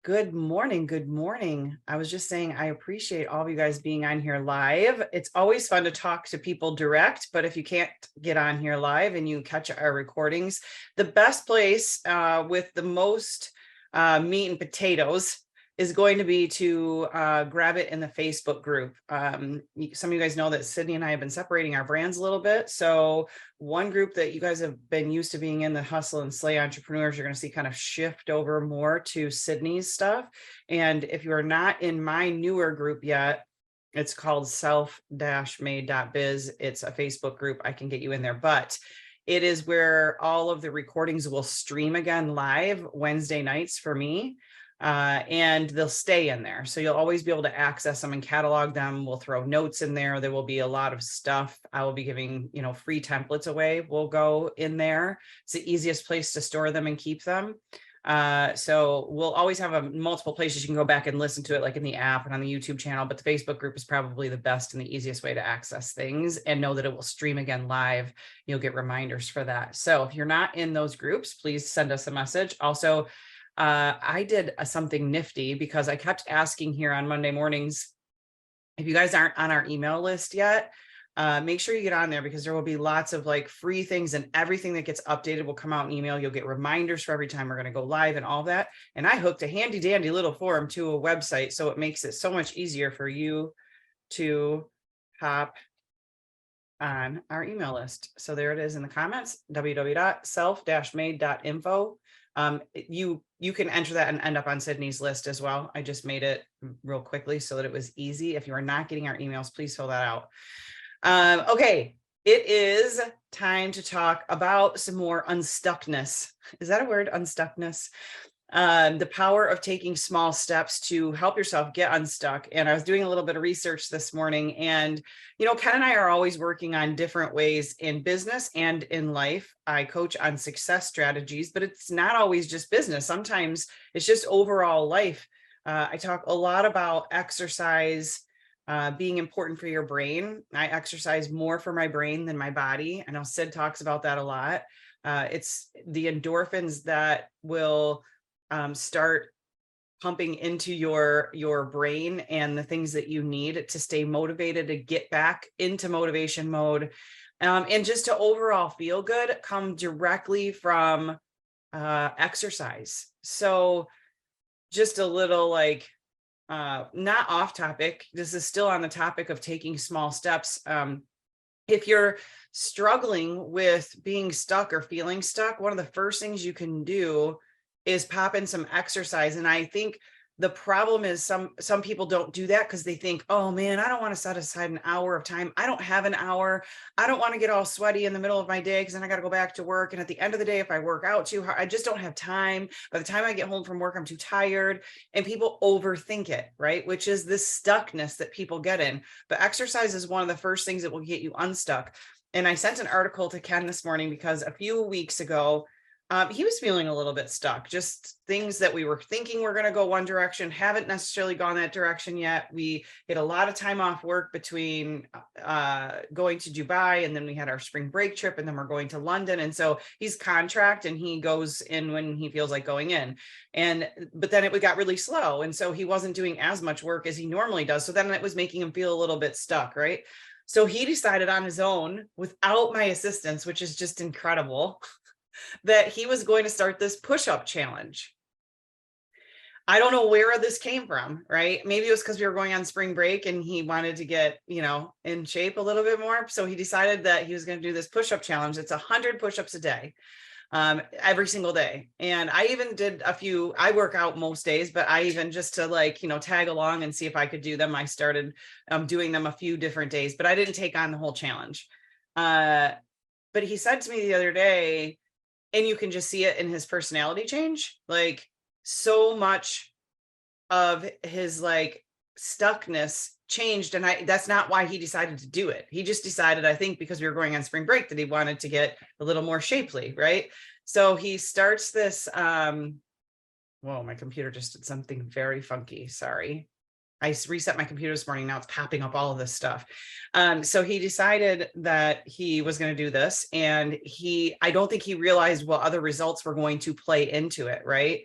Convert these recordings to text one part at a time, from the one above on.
Good morning. Good morning. I was just saying, I appreciate all of you guys being on here live. It's always fun to talk to people direct, but if you can't get on here live and you catch our recordings, the best place with the most meat and potatoes is going to be to grab it in the Facebook group. Some of you guys know that Sydney and I have been separating our brands a little bit. So one group that you guys have been used to being in, the hustle and slay entrepreneurs, you're going to see kind of shift over more to Sydney's stuff. And if you are not in my newer group yet, it's called self-made.biz. It's a Facebook group. I can get you in there, but it is where all of the recordings will stream again live Wednesday nights for me. And they'll stay in there. So you'll always be able to access them and catalog them. We'll throw notes in there. There will be a lot of stuff. I will be giving, free templates away. We'll go in there. It's the easiest place to store them and keep them. So we'll always have multiple places you can go back and listen to it, like in the app and on the YouTube channel, but the Facebook group is probably the best and the easiest way to access things and know that it will stream again live. You'll get reminders for that. So if you're not in those groups, please send us a message. Also, I did something nifty because I kept asking here on Monday mornings, if you guys aren't on our email list yet, make sure you get on there because there will be lots of free things, and everything that gets updated will come out in email. You'll get reminders for every time we're going to go live and all that. And I hooked a handy dandy little form to a website. So it makes it so much easier for you to hop on our email list. So there it is in the comments, www.self-made.info. You can enter that and end up on Sydney's list as well. I just made it real quickly so that it was easy. If you are not getting our emails, please fill that out. Okay, it is time to talk about some more unstuckness. Is that a word, unstuckness? The power of taking small steps to help yourself get unstuck. And I was doing a little bit of research this morning, and Ken and I are always working on different ways in business and in life. I coach on success strategies, but it's not always just business. Sometimes it's just overall life. I talk a lot about exercise being important for your brain. I exercise more for my brain than my body. I know Sid talks about that a lot. It's the endorphins that will start pumping into your brain and the things that you need to stay motivated, to get back into motivation mode, and just to overall feel good, come directly from exercise. So just a little not off topic, this is still on the topic of taking small steps. If you're struggling with being stuck or feeling stuck, one of the first things you can do is pop in some exercise. And I think the problem is some people don't do that because they think, oh man, I don't want to set aside an hour of time. I don't have an hour. I don't want to get all sweaty in the middle of my day because then I got to go back to work. And at the end of the day, if I work out too hard, I just don't have time. By the time I get home from work, I'm too tired. And people overthink it, right? Which is this stuckness that people get in. But exercise is one of the first things that will get you unstuck. And I sent an article to Ken this morning because a few weeks ago, he was feeling a little bit stuck, just things that we were thinking were going to go one direction, haven't necessarily gone that direction yet. We had a lot of time off work between going to Dubai, and then we had our spring break trip, and then we're going to London. And so he's contract and he goes in when he feels like going in. But then it got really slow. And so he wasn't doing as much work as he normally does. So then it was making him feel a little bit stuck, right? So he decided on his own, without my assistance, which is just incredible, that he was going to start this push-up challenge. I don't know where this came from, right? Maybe it was because we were going on spring break and he wanted to get, in shape a little bit more. So he decided that he was going to do this push-up challenge. It's 100 push-ups a day, every single day. And I even did a few. I work out most days, but I even just to tag along and see if I could do them. I started doing them a few different days, but I didn't take on the whole challenge. But he said to me the other day, and you can just see it in his personality change, so much of his stuckness changed. And that's not why he decided to do it. He just decided, I think because we were going on spring break, that he wanted to get a little more shapely, right? So he starts this, whoa, my computer just did something very funky. Sorry. I reset my computer this morning. Now it's popping up all of this stuff. So he decided that he was going to do this, and I don't think he realized what other results were going to play into it. Right.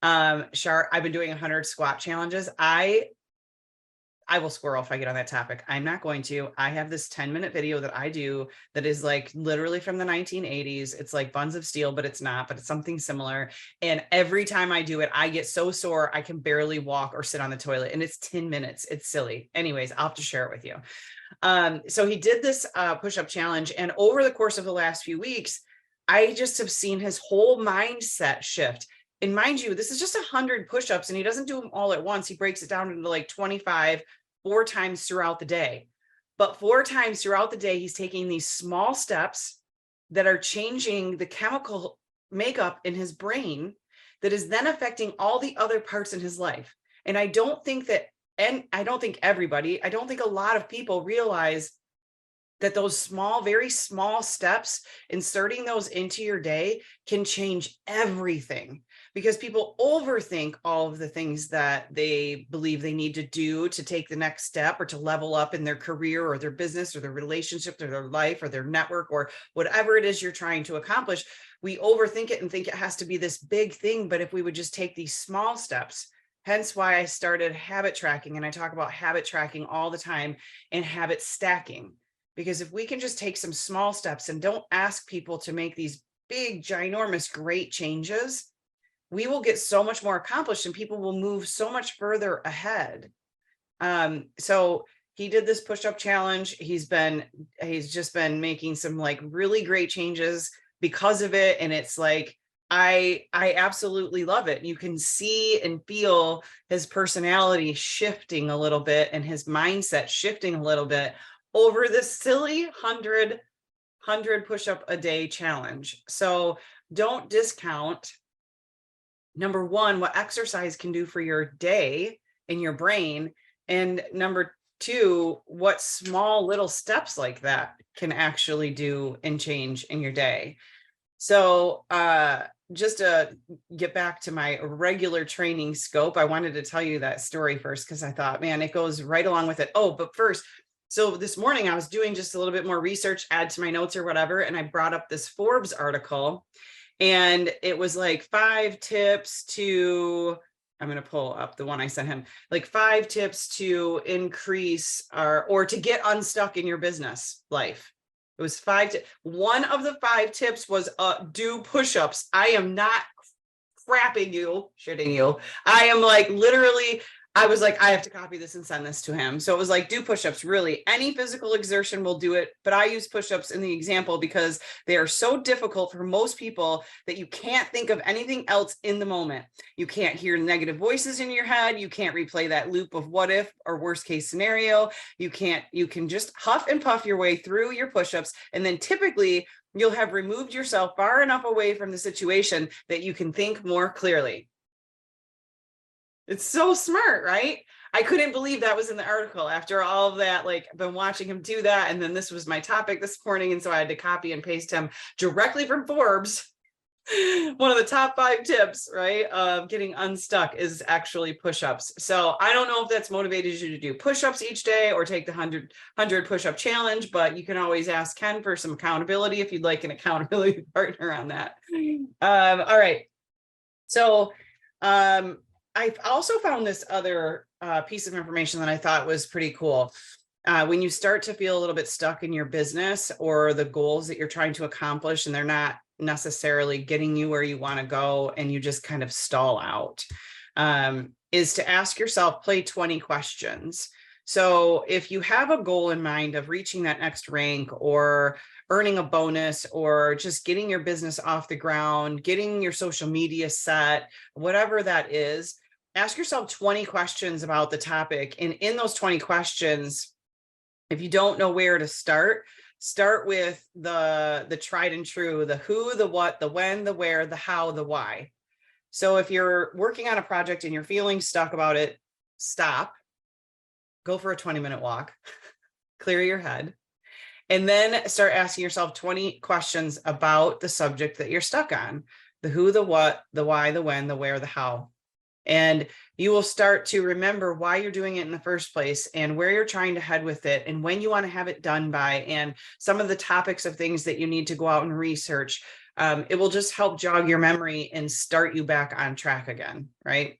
Shar, I've been doing 100 squat challenges. I will squirrel if I get on that topic. I'm not going to. I have this 10-minute video that I do that is like literally from the 1980s. It's like Buns of Steel, but it's not, but it's something similar. And every time I do it, I get so sore, I can barely walk or sit on the toilet. And it's 10 minutes. It's silly. Anyways, I'll have to share it with you. So he did this push-up challenge. And over the course of the last few weeks, I just have seen his whole mindset shift. And mind you, this is just 100 push-ups and he doesn't do them all at once. He breaks it down into like 25, 4 times throughout the day. But 4 times throughout the day, he's taking these small steps that are changing the chemical makeup in his brain that is then affecting all the other parts in his life. And I don't think that, and I don't think everybody, I don't think a lot of people realize that those small, very small steps, inserting those into your day can change everything, because people overthink all of the things that they believe they need to do to take the next step or to level up in their career or their business or their relationship or their life or their network or whatever it is you're trying to accomplish. We overthink it and think it has to be this big thing. But if we would just take these small steps, hence why I started habit tracking, and I talk about habit tracking all the time and habit stacking. Because if we can just take some small steps and don't ask people to make these big, ginormous, great changes, we will get so much more accomplished and people will move so much further ahead. So he did this push-up challenge. He's just been making some like really great changes because of it. And it's like, I absolutely love it. You can see and feel his personality shifting a little bit and his mindset shifting a little bit over this silly 100 push-up a day challenge. So don't discount, number one, what exercise can do for your day and your brain. And number two, what small little steps like that can actually do and change in your day. So just to get back to my regular training scope, I wanted to tell you that story first, because I thought, man, it goes right along with it. Oh, but first, so this morning I was doing just a little bit more research, add to my notes or whatever, and I brought up this Forbes article, and it was like 5 tips to, I'm going to pull up the one I sent him, like 5 tips to increase or to get unstuck in your business life. It was 5. One of the 5 tips was do push-ups. I am not shitting you. I am like literally, I was like, I have to copy this and send this to him. So it was like, do push-ups. Really, any physical exertion will do it. But I use push-ups in the example because they are so difficult for most people that you can't think of anything else in the moment. You can't hear negative voices in your head. You can't replay that loop of what if or worst case scenario. You can just huff and puff your way through your push-ups. And then typically you'll have removed yourself far enough away from the situation that you can think more clearly. It's so smart, right? I couldn't believe that was in the article after all of that. Like, I've been watching him do that. And then this was my topic this morning. And so I had to copy and paste him directly from Forbes. One of the top 5 tips, right, of getting unstuck is actually push-ups. So I don't know if that's motivated you to do push-ups each day or take the 100 push-up challenge, but you can always ask Ken for some accountability if you'd like an accountability partner on that. All right. So I've also found this other piece of information that I thought was pretty cool. When you start to feel a little bit stuck in your business or the goals that you're trying to accomplish and they're not necessarily getting you where you want to go and you just kind of stall out, is to ask yourself, play 20 questions. So if you have a goal in mind of reaching that next rank or earning a bonus or just getting your business off the ground, getting your social media set, whatever that is, ask yourself 20 questions about the topic. And in those 20 questions, if you don't know where to start with the tried and true, the who, the what, the when, the where, the how, the why. So if you're working on a project and you're feeling stuck about it, stop, go for a 20-minute walk, clear your head, and then start asking yourself 20 questions about the subject that you're stuck on: the who, the what, the why, the when, the where, the how. And you will start to remember why you're doing it in the first place and where you're trying to head with it and when you want to have it done by, and some of the topics of things that you need to go out and research. It will just help jog your memory and start you back on track again, right?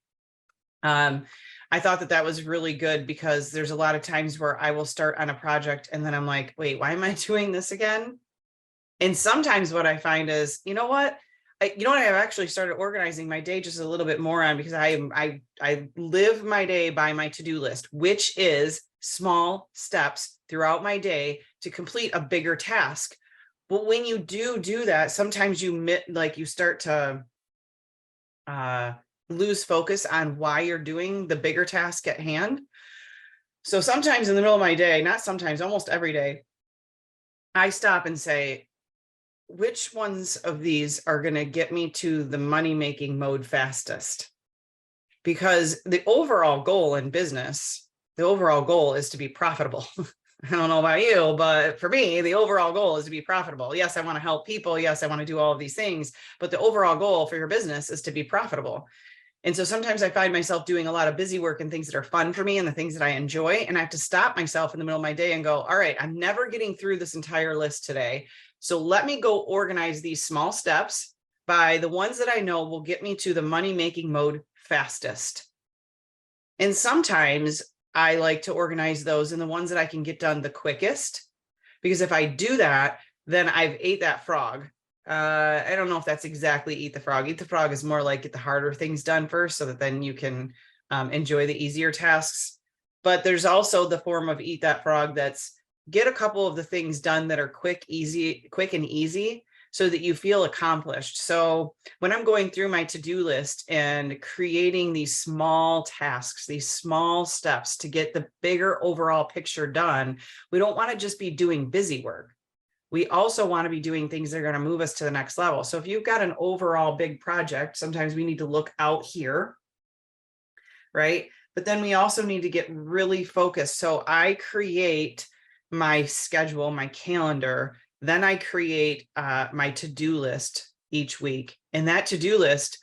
I thought that that was really good because there's a lot of times where I will start on a project and then I'm like, wait, why am I doing this again? And sometimes what I find is, you know what? I've actually started organizing my day just a little bit more on, because I live my day by my to-do list, which is small steps throughout my day to complete a bigger task. But when you do that, sometimes you start to lose focus on why you're doing the bigger task at hand. So sometimes in the middle of my day, not sometimes, almost every day, I stop and say, which ones of these are going to get me to the money-making mode fastest? Because the overall goal in business, the overall goal is to be profitable. I don't know about you, but for me, the overall goal is to be profitable. Yes, I want to help people. Yes, I want to do all of these things, but the overall goal for your business is to be profitable. And so sometimes I find myself doing a lot of busy work and things that are fun for me and the things that I enjoy. And I have to stop myself in the middle of my day and go, all right, I'm never getting through this entire list today. So let me go organize these small steps by the ones that I know will get me to the money-making mode fastest. And sometimes I like to organize those in the ones that I can get done the quickest, because if I do that, then I've ate that frog. I don't know if that's exactly eat the frog. Eat the frog is more like get the harder things done first so that then you can enjoy the easier tasks. But there's also the form of eat that frog that's get a couple of the things done that are quick and easy so that you feel accomplished. So when I'm going through my to-do list and creating these small tasks, these small steps to get the bigger overall picture done, we don't want to just be doing busy work. We also want to be doing things that are going to move us to the next level. So if you've got an overall big project, sometimes we need to look out here, right? But then we also need to get really focused. So I create my schedule, my calendar, then I create my to-do list each week. And that to-do list,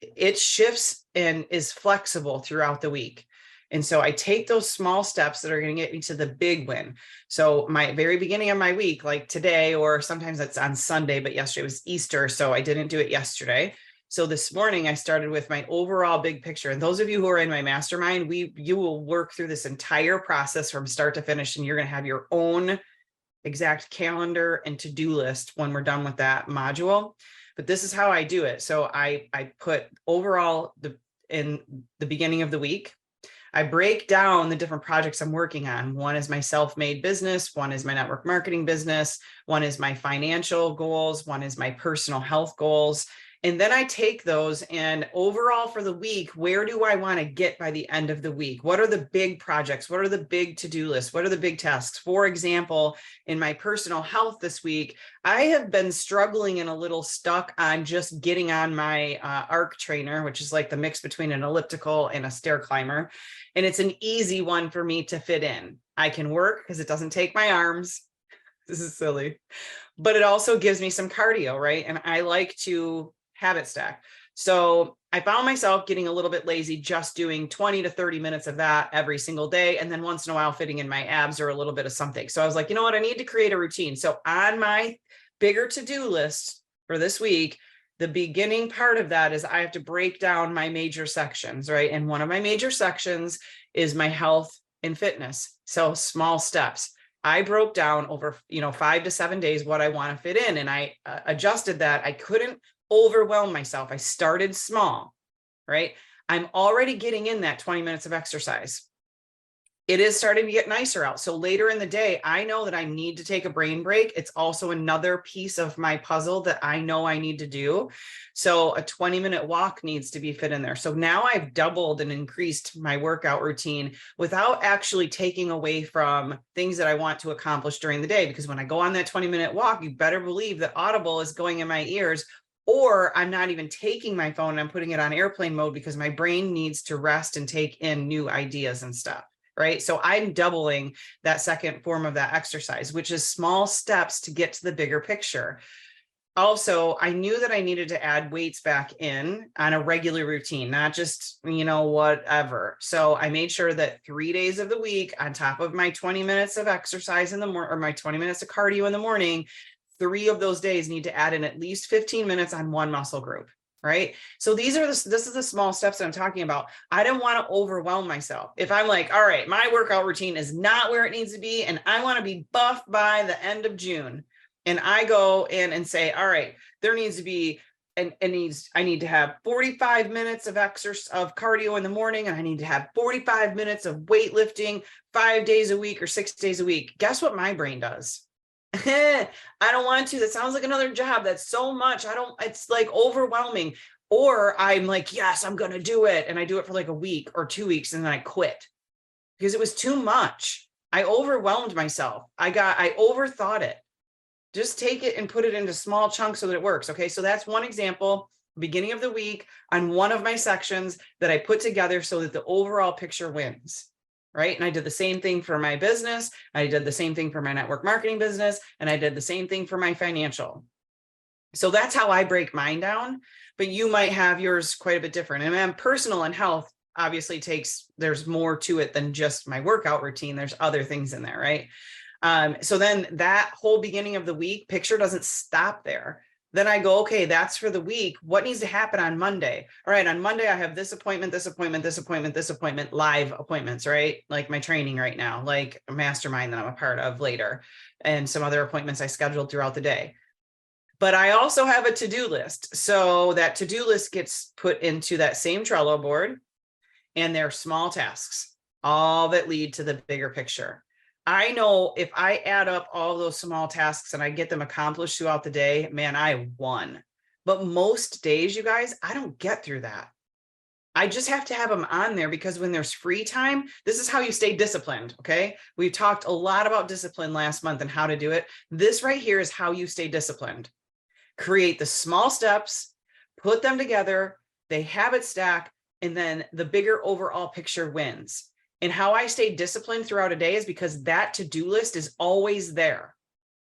it shifts and is flexible throughout the week. And so I take those small steps that are going to get me to the big win. So my very beginning of my week, like today, or sometimes it's on Sunday, but yesterday was Easter, so I didn't do it yesterday. So this morning I started with my overall big picture. And those of you who are in my mastermind, you will work through this entire process from start to finish, and you're going to have your own exact calendar and to-do list when we're done with that module. But this is how I do it. So I put overall in the beginning of the week, I break down the different projects I'm working on. One is my self-made business. One is my network marketing business. One is my financial goals. One is my personal health goals. And then I take those and overall for the week, where do I want to get by the end of the week? What are the big projects? What are the big to-do lists? What are the big tasks? For example, in my personal health this week, I have been struggling and a little stuck on just getting on my ARC trainer, which is like the mix between an elliptical and a stair climber. And it's an easy one for me to fit in. I can work because it doesn't take my arms. This is silly, but it also gives me some cardio, right? And I like to habit stack. So I found myself getting a little bit lazy, just doing 20 to 30 minutes of that every single day. And then once in a while fitting in my abs or a little bit of something. So I was like, you know what? I need to create a routine. So on my bigger to-do list for this week, the beginning part of that is I have to break down my major sections, right? And one of my major sections is my health and fitness. So small steps. I broke down over, 5 to 7 days what I want to fit in. And I adjusted that. I couldn't overwhelm myself. I started small, right? I'm already getting in that 20 minutes of exercise. It is starting to get nicer out. So later in the day, I know that I need to take a brain break. It's also another piece of my puzzle that I know I need to do. So a 20-minute walk needs to be fit in there. So now I've doubled and increased my workout routine without actually taking away from things that I want to accomplish during the day. Because when I go on that 20-minute walk, you better believe that Audible is going in my ears, or I'm not even taking my phone and I'm putting it on airplane mode because my brain needs to rest and take in new ideas and stuff. Right. So I'm doubling that second form of that exercise, which is small steps to get to the bigger picture. Also, I knew that I needed to add weights back in on a regular routine, not just, whatever. So I made sure that 3 days of the week, on top of my 20 minutes of exercise in the morning, or my 20 minutes of cardio in the morning, 3 of those days need to add in at least 15 minutes on one muscle group. Right. So this is the small steps that I'm talking about. I didn't want to overwhelm myself. If I'm like, all right, my workout routine is not where it needs to be, and I want to be buff by the end of June, and I go in and say, all right, there needs to be, I need to have 45 minutes of exercise, of cardio in the morning, and I need to have 45 minutes of weightlifting 5 days a week or 6 days a week. Guess what my brain does? I don't want to. That sounds like another job. That's so much. It's like overwhelming. Or I'm like, yes, I'm going to do it. And I do it for like a week or 2 weeks, and then I quit because it was too much. I overwhelmed myself. I overthought it. Just take it and put it into small chunks so that it works. Okay. So that's one example, beginning of the week, on one of my sections that I put together so that the overall picture wins. Right. And I did the same thing for my business. I did the same thing for my network marketing business. And I did the same thing for my financial. So that's how I break mine down, but you might have yours quite a bit different. And personal and health obviously there's more to it than just my workout routine. There's other things in there. Right. So then that whole beginning of the week picture doesn't stop there. Then I go, okay, that's for the week. What needs to happen on Monday? All right, on Monday, I have this appointment, this appointment, this appointment, this appointment, live appointments, right? Like my training right now, like a mastermind that I'm a part of later, and some other appointments I scheduled throughout the day. But I also have a to-do list. So that to-do list gets put into that same Trello board, and they're small tasks, all that lead to the bigger picture. I know if I add up all those small tasks and I get them accomplished throughout the day, man, I won. But most days, you guys, I don't get through that. I just have to have them on there, because when there's free time, this is how you stay disciplined. Okay. We've talked a lot about discipline last month and how to do it. This right here is how you stay disciplined. Create the small steps, put them together, they habit stack, and then the bigger overall picture wins. And how I stay disciplined throughout a day is because that to-do list is always there.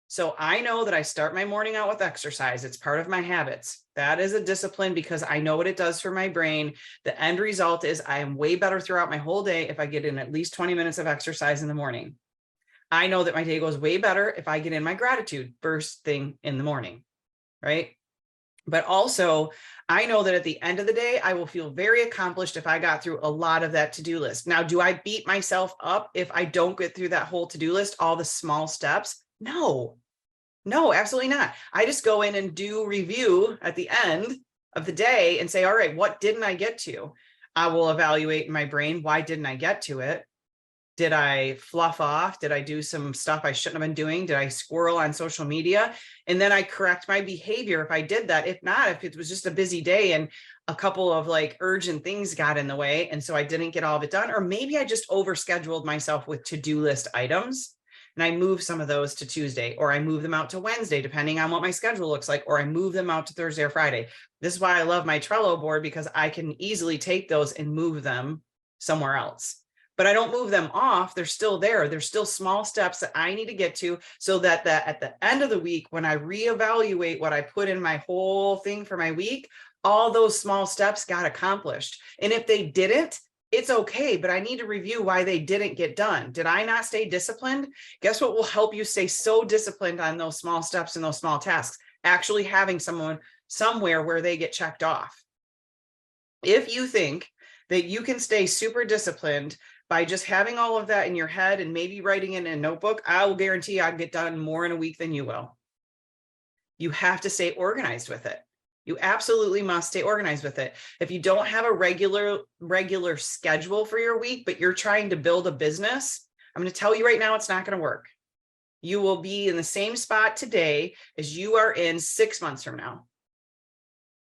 So I know that I start my morning out with exercise. It's part of my habits. That is a discipline because I know what it does for my brain. The end result is I am way better throughout my whole day if I get in at least 20 minutes of exercise in the morning. I know that my day goes way better if I get in my gratitude first thing in the morning, right? But also, I know that at the end of the day, I will feel very accomplished if I got through a lot of that to-do list. Now, do I beat myself up if I don't get through that whole to-do list, all the small steps? No, absolutely not. I just go in and do review at the end of the day and say, all right, what didn't I get to? I will evaluate in my brain, why didn't I get to it? Did I fluff off? Did I do some stuff I shouldn't have been doing? Did I squirrel on social media? And then I correct my behavior if I did that. If not, if it was just a busy day and a couple of like urgent things got in the way, and so I didn't get all of it done, or maybe I just overscheduled myself with to-do list items and I move some of those to Tuesday, or I move them out to Wednesday, depending on what my schedule looks like, or I move them out to Thursday or Friday. This is why I love my Trello board, because I can easily take those and move them somewhere else. But I don't move them off. They're still there. There's still small steps that I need to get to, so that at the end of the week, when I reevaluate what I put in my whole thing for my week, all those small steps got accomplished. And if they didn't, it's okay, but I need to review why they didn't get done. Did I not stay disciplined? Guess what will help you stay so disciplined on those small steps and those small tasks? Actually having someone somewhere where they get checked off. If you think that you can stay super disciplined by just having all of that in your head and maybe writing it in a notebook, I will guarantee I'll get done more in a week than you will. You have to stay organized with it. You absolutely must stay organized with it. If you don't have a regular schedule for your week, but you're trying to build a business, I'm going to tell you right now, it's not going to work. You will be in the same spot today as you are in 6 months from now.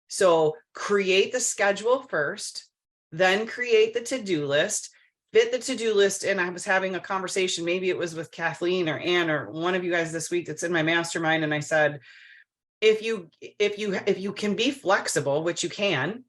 So create the schedule first, then create the to-do list. Fit the to-do list. And I was having a conversation, maybe it was with Kathleen or Ann or one of you guys this week that's in my mastermind. And I said, if you can be flexible, which you can,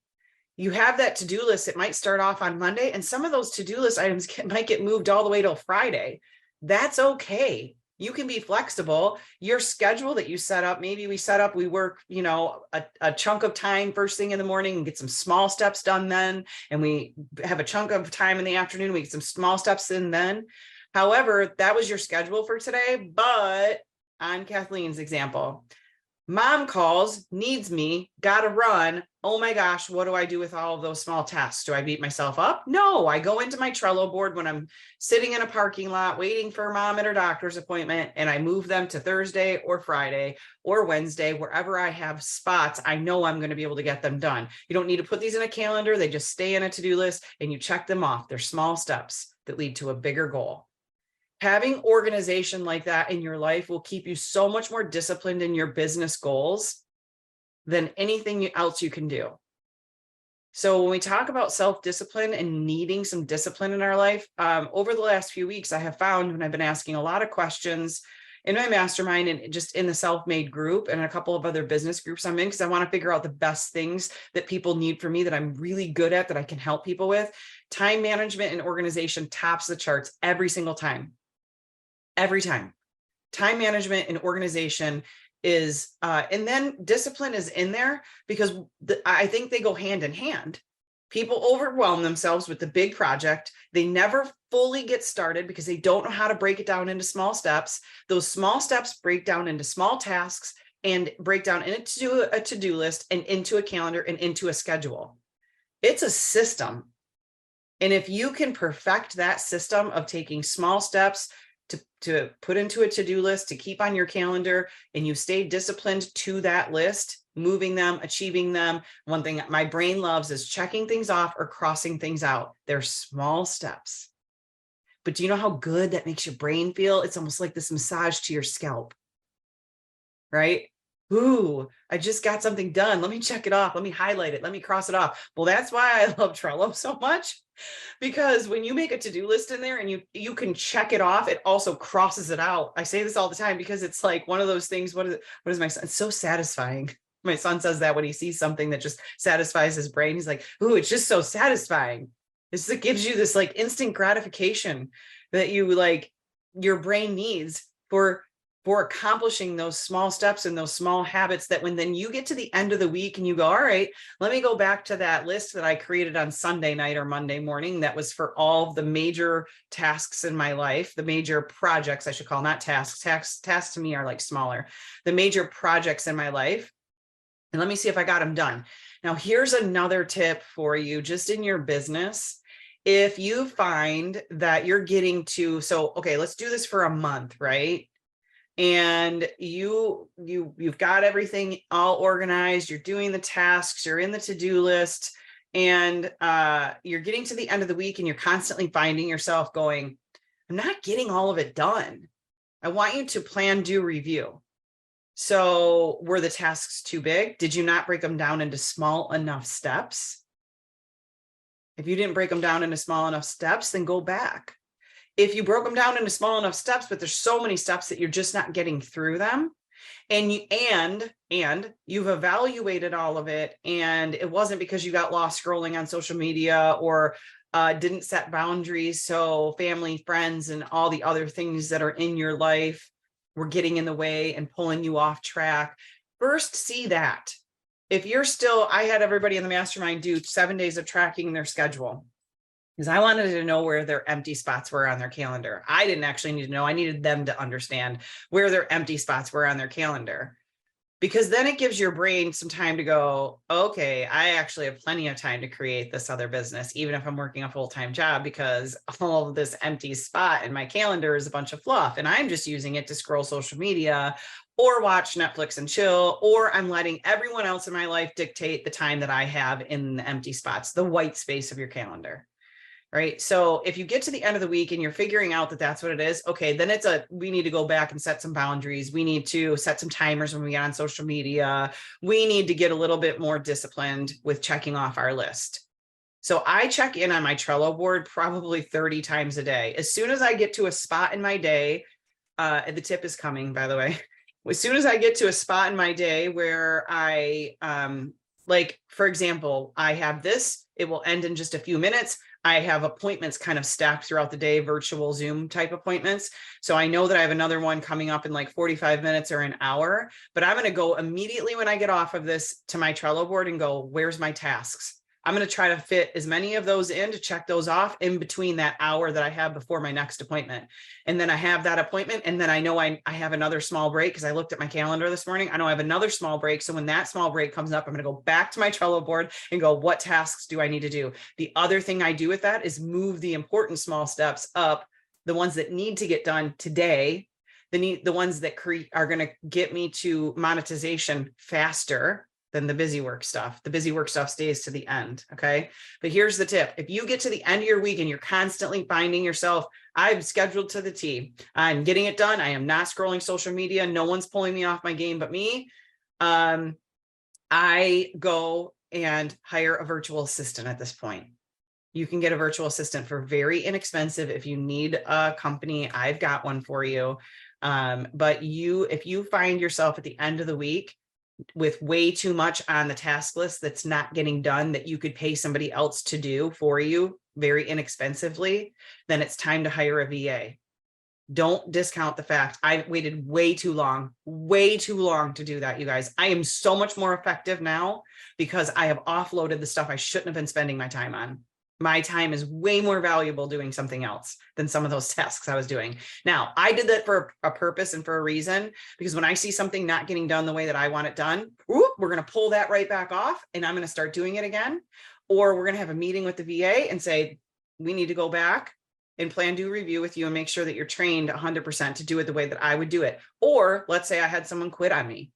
you have that to-do list. It might start off on Monday, and some of those to-do list items might get moved all the way till Friday. That's okay. You can be flexible. Your schedule that you set up, maybe we work, a chunk of time first thing in the morning and get some small steps done then. And we have a chunk of time in the afternoon, we get some small steps in then. However, that was your schedule for today. But on Kathleen's example, mom calls, needs me, gotta run. Oh my gosh, what do I do with all of those small tasks? Do I beat myself up? No, I go into my Trello board when I'm sitting in a parking lot waiting for mom at her doctor's appointment, and I move them to Thursday or Friday or Wednesday, wherever I have spots. I know I'm going to be able to get them done. You don't need to put these in a calendar. They just stay in a to-do list and you check them off. They're small steps that lead to a bigger goal. Having organization like that in your life will keep you so much more disciplined in your business goals than anything else you can do. So when we talk about self-discipline and needing some discipline in our life, over the last few weeks, I have found when I've been asking a lot of questions in my mastermind and just in the self-made group and a couple of other business groups I'm in, because I want to figure out the best things that people need from me that I'm really good at, that I can help people with. Time management and organization tops the charts every single time. Every time. Time management and organization is, and then discipline is in there because I think they go hand in hand. People overwhelm themselves with the big project. They never fully get started because they don't know how to break it down into small steps. Those small steps break down into small tasks and break down into a to-do list and into a calendar and into a schedule. It's a system. And if you can perfect that system of taking small steps to put into a to-do list, to keep on your calendar, and you stay disciplined to that list, moving them, achieving them. One thing my brain loves is checking things off or crossing things out. They're small steps. But do you know how good that makes your brain feel? It's almost like this massage to your scalp, right? Ooh, I just got something done. Let me check it off. Let me highlight it. Let me cross it off. Well, that's why I love Trello so much, because when you make a to-do list in there and you can check it off, it also crosses it out. I say this all the time because it's like one of those things. What is my son? It's so satisfying. My son says that when he sees something that just satisfies his brain, he's like, ooh, it's just so satisfying. It gives you this like instant gratification that your brain needs for accomplishing those small steps and those small habits, that when then you get to the end of the week and you go, all right, let me go back to that list that I created on Sunday night or Monday morning. That was for all of the major tasks in my life, the major projects, I should call, not tasks. Tasks to me are like smaller, the major projects in my life. And let me see if I got them done. Now, here's another tip for you just in your business. If you find that you're getting to, okay, let's do this for a month, right? And you've got everything all organized, you're doing the tasks, you're in the to-do list, and you're getting to the end of the week and you're constantly finding yourself going, I'm not getting all of it done. I want you to plan, do, review. So were the tasks too big? Did you not break them down into small enough steps? If you didn't break them down into small enough steps, then go back. If you broke them down into small enough steps, but there's so many steps that you're just not getting through them, and you've evaluated all of it, and it wasn't because you got lost scrolling on social media or didn't set boundaries, so family, friends, and all the other things that are in your life were getting in the way and pulling you off track. First, see that. If you're still, I had everybody in the mastermind do 7 days of tracking their schedule, because I wanted to know where their empty spots were on their calendar. I didn't actually need to know. I needed them to understand where their empty spots were on their calendar, because then it gives your brain some time to go, okay, I actually have plenty of time to create this other business, even if I'm working a full-time job, because all of this empty spot in my calendar is a bunch of fluff. And I'm just using it to scroll social media or watch Netflix and chill, or I'm letting everyone else in my life dictate the time that I have in the empty spots, the white space of your calendar. Right. So if you get to the end of the week and you're figuring out that that's what it is, okay, then we need to go back and set some boundaries. We need to set some timers when we get on social media. We need to get a little bit more disciplined with checking off our list. So I check in on my Trello board probably 30 times a day. As soon as I get to a spot in my day, the tip is coming, by the way. As soon as I get to a spot in my day where I, like, for example, I have this, it will end in just a few minutes. I have appointments kind of stacked throughout the day, virtual Zoom type appointments. So I know that I have another one coming up in like 45 minutes or an hour, but I'm going to go immediately when I get off of this to my Trello board and go, where's my tasks? I'm going to try to fit as many of those in to check those off in between that hour that I have before my next appointment. And then I have that appointment. And then I know I have another small break because I looked at my calendar this morning. I know I have another small break. So when that small break comes up, I'm going to go back to my Trello board and go, what tasks do I need to do? The other thing I do with that is move the important small steps up, the ones that need to get done today, the ones that are going to get me to monetization faster than the busy work stuff. The busy work stuff stays to the end. Okay. But here's the tip. If you get to the end of your week and you're constantly finding yourself, I'm scheduled to the T, I'm getting it done, I am not scrolling social media, no one's pulling me off my game but me, I go and hire a virtual assistant at this point. You can get a virtual assistant for very inexpensive. If you need a company, I've got one for you. But if you find yourself at the end of the week with way too much on the task list that's not getting done that you could pay somebody else to do for you very inexpensively, then it's time to hire a VA. Don't discount the fact I waited way too long to do that, you guys. I am so much more effective now because I have offloaded the stuff I shouldn't have been spending my time on. My time is way more valuable doing something else than some of those tasks I was doing. Now, I did that for a purpose and for a reason, because when I see something not getting done the way that I want it done, we're going to pull that right back off and I'm going to start doing it again. Or we're going to have a meeting with the VA and say, we need to go back and plan do review with you and make sure that you're trained 100% to do it the way that I would do it. Or let's say I had someone quit on me.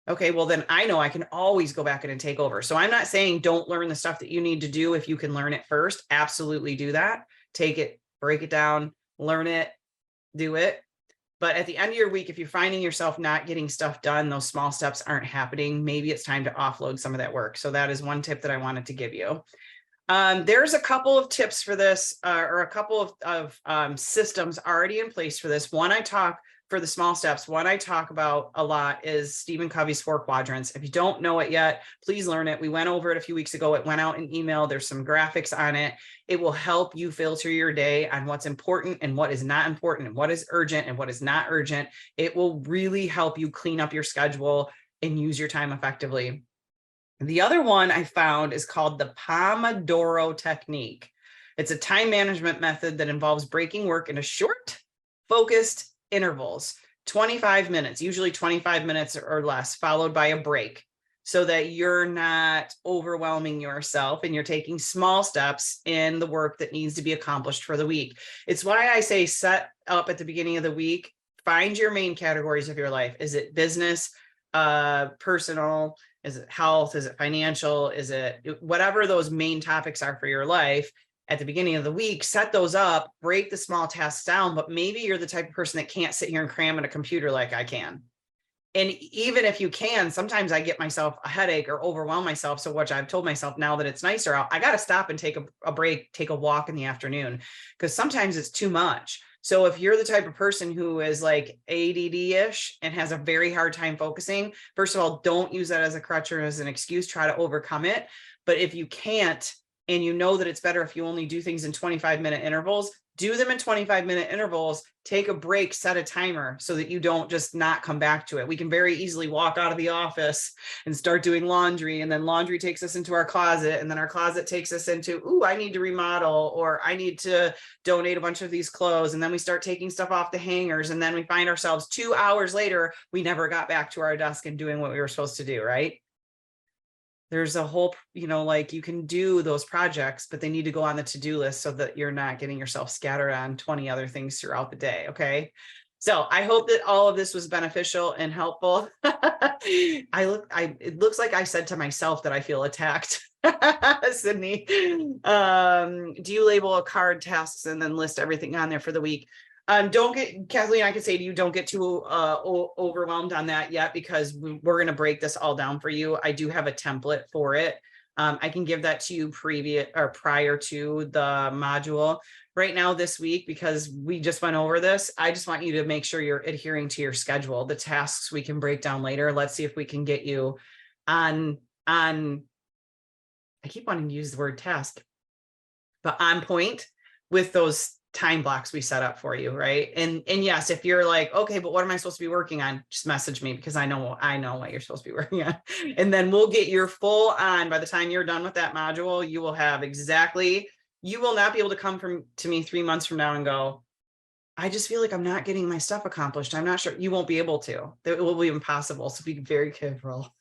Okay, well, then I know I can always go back in and take over. So I'm not saying don't learn the stuff that you need to do if you can learn it first. Absolutely do that. Take it, break it down, learn it, do it. But at the end of your week, if you're finding yourself not getting stuff done, those small steps aren't happening, maybe it's time to offload some of that work. So that is one tip that I wanted to give you. There's a couple of tips for this, or a couple of systems already in place for this. One I talk for the small steps, one I talk about a lot is Stephen Covey's 4 quadrants. If you don't know it yet, please learn it. We went over it a few weeks ago. It went out in email. There's some graphics on it. It will help you filter your day on what's important and what is not important and what is urgent and what is not urgent. It will really help you clean up your schedule and use your time effectively. The other one I found is called the Pomodoro technique. It's a time management method that involves breaking work into short, focused intervals, 25 minutes, usually 25 minutes or less, followed by a break, so that you're not overwhelming yourself and you're taking small steps in the work that needs to be accomplished for the week. It's why I say set up at the beginning of the week, find your main categories of your life. Is it business, personal? Is it health? Is it financial? Is it whatever those main topics are for your life? At the beginning of the week, set those up, break the small tasks down, but maybe you're the type of person that can't sit here and cram in a computer like I can. And even if you can, sometimes I get myself a headache or overwhelm myself. So what I've told myself now that it's nicer out, I got to stop and take a break, take a walk in the afternoon, because sometimes it's too much. So if you're the type of person who is like ADD-ish and has a very hard time focusing, first of all, don't use that as a crutch or as an excuse, try to overcome it. But if you can't, and you know that it's better if you only do things in 25-minute intervals, do them in 25-minute intervals, take a break, set a timer so that you don't just not come back to it. We can very easily walk out of the office and start doing laundry, and then laundry takes us into our closet, and then our closet takes us into, ooh, I need to remodel, or I need to donate a bunch of these clothes. And then we start taking stuff off the hangers, and then we find ourselves 2 hours later, we never got back to our desk and doing what we were supposed to do, right? There's a whole, like you can do those projects, but they need to go on the to-do list so that you're not getting yourself scattered on 20 other things throughout the day. Okay. So I hope that all of this was beneficial and helpful. It looks like I said to myself that I feel attacked. Sydney, do you label a card tasks and then list everything on there for the week? Don't get, Kathleen, I can say to you, don't get too overwhelmed on that yet, because we're going to break this all down for you. I do have a template for it. I can give that to you prior to the module. Right now this week, because we just went over this, I just want you to make sure you're adhering to your schedule. The tasks we can break down later. Let's see if we can get you on, I keep wanting to use the word task. but on point with those time blocks we set up for you, right? And yes, if you're like, okay, but what am I supposed to be working on? Just message me, because I know what you're supposed to be working on. And then we'll get your full on. By the time you're done with that module, you will have exactly, you will not be able to come to me 3 months from now and go, I just feel like I'm not getting my stuff accomplished. I'm not sure. You won't be able to. It will be impossible. So be very careful.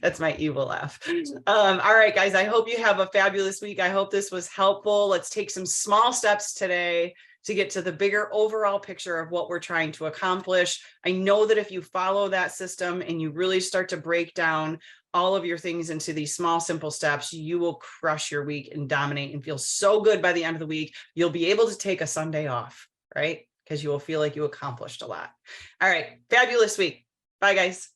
That's my evil laugh. All right, guys, I hope you have a fabulous week. I hope this was helpful. Let's take some small steps today to get to the bigger overall picture of what we're trying to accomplish. I know that if you follow that system and you really start to break down all of your things into these small, simple steps, you will crush your week and dominate and feel so good by the end of the week. You'll be able to take a Sunday off, right? Because you will feel like you accomplished a lot. All right, fabulous week. Bye, guys.